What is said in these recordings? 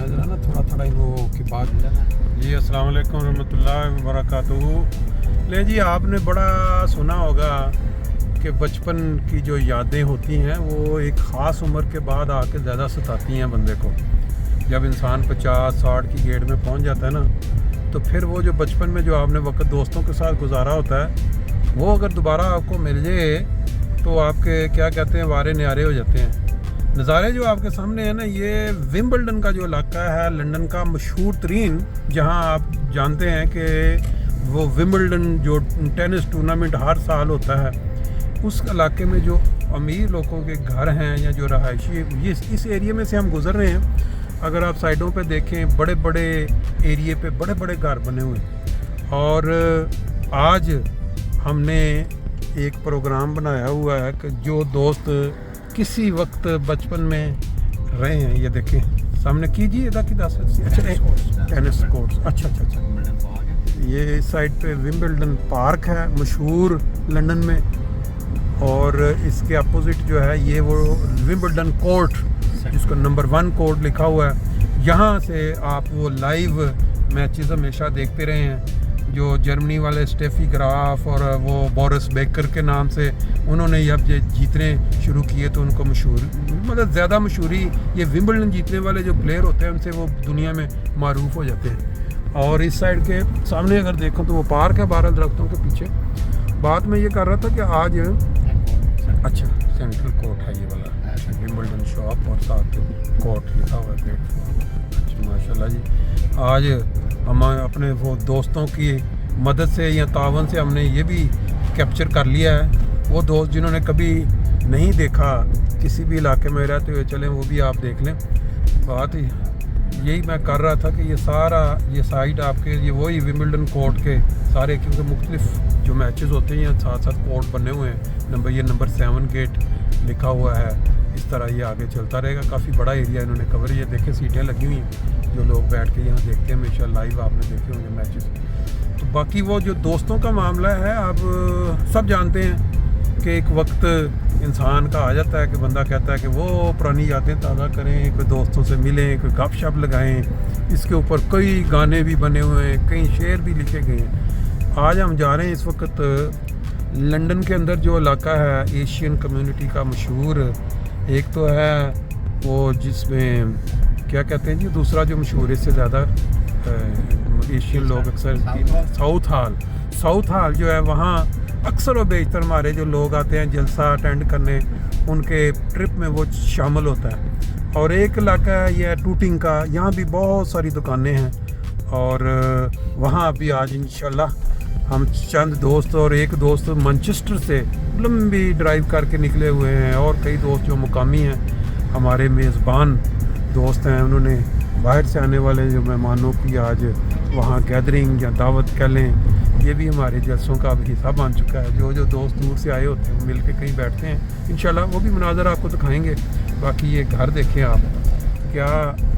ज़रा ना थोड़ा इनको की बात। जी अस्सलाम वालेकुम रहमतुल्लाहि व बरकातुहू। ले जी, आपने बड़ा सुना होगा कि बचपन की जो यादें होती हैं वो एक ख़ास उम्र के बाद आके ज़्यादा सताती हैं बंदे को। जब इंसान 50-60 की गेट में पहुंच जाता है ना, तो फिर वो जो बचपन में जो आपने वक्त दोस्तों के साथ गुजारा होता है वो अगर दोबारा आपको मिल जाए तो आपके क्या कहते हैं वारे न्यारे हो जाते हैं। नज़ारे जो आपके सामने है ना, ये विंबलडन का जो इलाका है लंदन का मशहूर तरीन, जहाँ आप जानते हैं कि वो विंबलडन जो टेनिस टूर्नामेंट हर साल होता है, उस इलाके में जो अमीर लोगों के घर हैं या जो रहायशी, ये इस एरिया में से हम गुज़र रहे हैं। अगर आप साइडों पे देखें, बड़े बड़े एरिए पे बड़े बड़े घर बने हुए हैं। और आज हमने एक प्रोग्राम बनाया हुआ है कि जो दोस्त किसी वक्त बचपन में रहे हैं, ये देखें सामने कीजिए इधर की दस। अच्छा, टेनिस कोर्ट्स, अच्छा। ये इस साइड पे विंबलडन पार्क है मशहूर लंदन में, और इसके अपोजिट जो है ये वो विंबलडन कोर्ट जिसको नंबर 1 कोर्ट लिखा हुआ है। यहाँ से आप वो लाइव मैचेस हमेशा देखते रहे हैं। जो जर्मनी वाले स्टेफी ग्राफ और वो बोरिस बेकर के नाम से उन्होंने जब जीतने शुरू किए तो उनको मशहूर, मतलब ज़्यादा मशहूरी ये विंबलडन जीतने वाले जो प्लेयर होते हैं उनसे वो दुनिया में मारूफ हो जाते हैं। और इस साइड के सामने अगर देखो तो वो पार्क है 12 दरख्तों के पीछे। बात मैं ये कर रहा था कि आज अच्छा सेंट्रल कोर्ट है ये वाला विंबलडन शॉप और साथ कोर्ट लिखा हुआ है प्लेटफॉर्म। अच्छा माशाल्लाह जी, आज हम अपने वो दोस्तों की मदद से या तावन से हमने ये भी कैप्चर कर लिया है। वो दोस्त जिन्होंने कभी नहीं देखा किसी भी इलाके में रहते हुए, चलें वो भी आप देख लें। बात यही मैं कर रहा था कि ये सारा ये साइड आपके ये वही विंबलडन कोर्ट के सारे, क्योंकि मुख्तलिफ जो मैचेस होते हैं यहाँ साथ साथ कोर्ट बने हुए हैं। नंबर 7 गेट लिखा हुआ है। इस तरह ये आगे चलता रहेगा। काफ़ी बड़ा एरिया इन्होंने कवर, ये देखें सीटें लगी हुई हैं जो लोग बैठ के यहाँ देखते हैं हमेशा लाइव, आपने देखे होंगे मैचेस। तो बाकी वो जो दोस्तों का मामला है, आप सब जानते हैं कि एक वक्त इंसान का आ जाता है कि बंदा कहता है कि वो पुरानी यादें ताज़ा करें, कोई दोस्तों से मिलें, कोई गपशप लगाएं। इसके ऊपर कई गाने भी बने हुए हैं, कई शेर भी लिखे गए हैं। आज हम जा रहे हैं इस वक्त लंदन के अंदर जो इलाका है एशियन कम्युनिटी का मशहूर, एक तो है वो जिसमें क्या कहते हैं जी, दूसरा जो मशहूर इससे ज़्यादा एशियन लोग अक्सर साउथ हाल जो है, वहाँ अक्सर व बेशतर हमारे जो लोग आते हैं जलसा अटेंड करने, उनके ट्रिप में वो शामिल होता है। और एक इलाका है यह टूटिंग का, यहाँ भी बहुत सारी दुकानें हैं। और वहाँ भी आज इंशाल्लाह हम चंद दोस्त और एक दोस्त मैनचेस्टर से लंबी ड्राइव करके निकले हुए हैं, और कई दोस्त जो मुकामी हैं हमारे मेज़बान दोस्त हैं, उन्होंने बाहर से आने वाले जो मेहमानों की आज वहाँ गैदरिंग या दावत कह लें, ये भी हमारे जलसों का अब हिस्सा बन चुका है। जो दोस्त दूर से आए होते हैं वो मिल के कहीं बैठते हैं, इंशाल्लाह वो भी मनाज़र आपको दिखाएंगे। बाकी ये घर देखें आप, क्या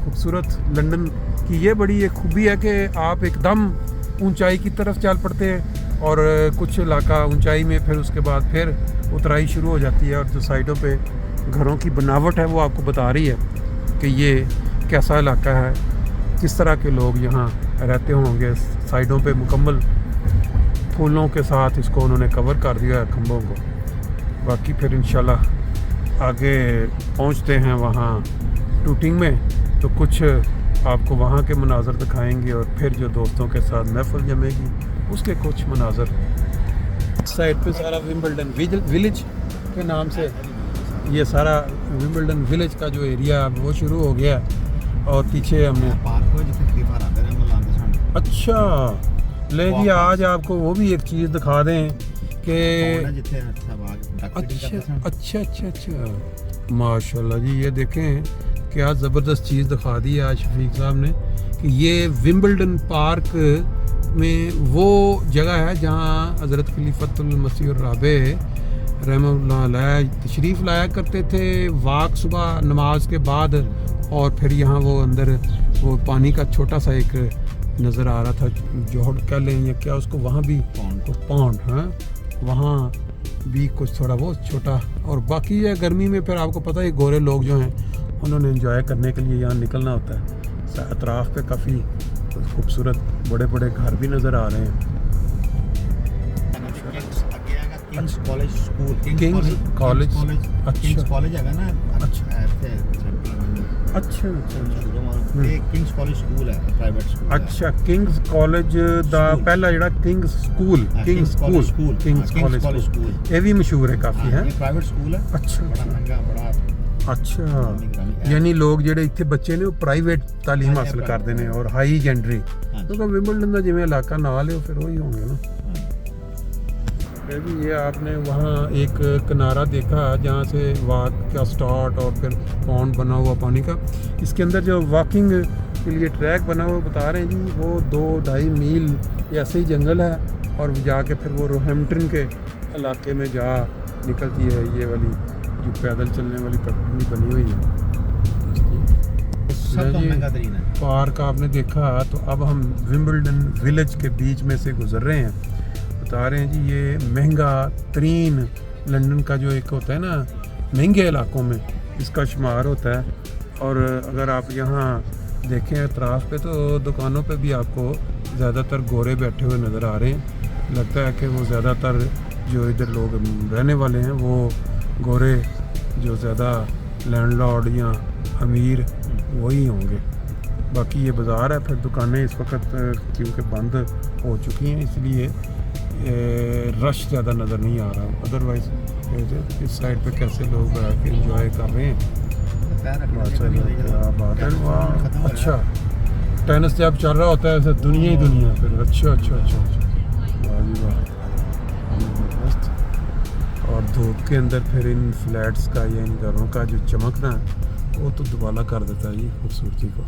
खूबसूरत लंदन की ये बड़ी एक खूबी है कि आप एकदम ऊंचाई की तरफ चल पड़ते हैं, और कुछ इलाका ऊंचाई में फिर उसके बाद फिर उतराई शुरू हो जाती है। और जो साइडों पे घरों की बनावट है वो आपको बता रही है कि ये कैसा इलाका है, किस तरह के लोग यहाँ रहते होंगे। साइडों पे मुकम्मल फूलों के साथ इसको उन्होंने कवर कर दिया है खंभों को। बाकी फिर इंशाल्लाह आगे पहुँचते हैं वहाँ टूटिंग में, तो कुछ आपको वहाँ के मनाज़र दिखाएंगे, और फिर जो दोस्तों के साथ महफिल जमेगी उसके कुछ मनाज़र। साइड पे सारा विंबलडन विलेज के नाम से ये सारा विंबलडन विलेज का जो एरिया है वो शुरू हो गया है। और पीछे हमने अच्छा ले जी, आज आपको वो भी एक चीज़ दिखा दें कि अच्छा माशाल्लाह जी, ये देखें क्या ज़बरदस्त चीज़ दिखा दी है आज शफीक साहब ने कि ये विंबलडन पार्क में वो जगह है जहाँ हज़रत खलीफतुल मसीह राबे रहमतुल्लाह अलैह तशरीफ़ लाया करते थे वाक सुबह नमाज के बाद। और फिर यहाँ वो अंदर वो पानी का छोटा सा एक नज़र आ रहा था, जोहड़ कह लें या क्या उसको, वहाँ भी पौंड हाँ, वहाँ भी कुछ थोड़ा बहुत छोटा। और बाकी है गर्मी में फिर आपको पता है गोरे लोग जो हैं उन्होंने एंजॉय करने के लिए यहाँ निकलना होता है। अतराफ़ पे काफ़ी खूबसूरत बड़े बड़े घर भी नज़र आ रहे हैं। Kings college school, Kings college, Kings college है ना। अच्छा अच्छा किंग्स कॉलेज स्कूल है, प्राइवेट स्कूल। अच्छा, किंग्स कॉलेज दा पहला जेड़ा Kings school, Kings school, Kings college school, ये भी मशहूर है काफ़ी है। ये प्राइवेट स्कूल है। अच्छा बड़ा महंगा, बड़ा अच्छा, यानी लोग ਜਿਹੜੇ ਇੱਥੇ ਬੱਚੇ ਨੇ ਉਹ ਪ੍ਰਾਈਵੇਟ ਤਾਲੀਮ ਹਾਸਲ ਕਰਦੇ ਨੇ और हाई जेंडरी, क्योंकि विंबलडन ਦਾ ਜਿਵੇਂ ਇਲਾਕਾ ਨਾਲ है फिर वही होंगे ना। भी ये आपने वहाँ एक किनारा देखा जहाँ से वॉक का स्टार्ट और फिर पॉन्ड बना हुआ पानी का, इसके अंदर जो वॉकिंग के लिए ट्रैक बना हुआ बता रहे हैं जी, वो 2-2.5 मील ऐसे ही जंगल है और जाके फिर वो रोहैम्पटन के इलाके में जा निकलती है ये वाली जो पैदल चलने वाली पटरी बनी हुई है। पार्क आपने देखा, तो अब हम विंबलडन विलेज के बीच में से गुजर रहे हैं। बता रहे हैं जी ये महंगा तरीन लंदन का जो एक होता है ना, महंगे इलाकों में इसका शुमार होता है। और अगर आप यहाँ देखें अतराफ़ पे तो दुकानों पे भी आपको ज़्यादातर गोरे बैठे हुए नज़र आ रहे हैं। लगता है कि वो ज़्यादातर जो इधर लोग रहने वाले हैं वो गोरे, जो ज़्यादा लैंडलॉर्ड या अमीर वही होंगे। बाकी ये बाज़ार है, फिर दुकानें इस वक्त क्योंकि बंद हो चुकी हैं इसलिए रश ज़्यादा नज़र नहीं आ रहा। अदरवाइज़ इस साइड पे कैसे लोग आके एंजॉय कर रहे हैं। क्या बात है, वाह। अच्छा, टेनिस जब चल रहा होता है ऐसे दुनिया ही दुनिया फिर। अच्छा अच्छा अच्छा अच्छा, वाह जी वाह, मस्त। और धूप के अंदर फिर इन फ्लैट्स का या इन घरों का जो चमकना वो तो दुबाला कर देता है ये खूबसूरती को।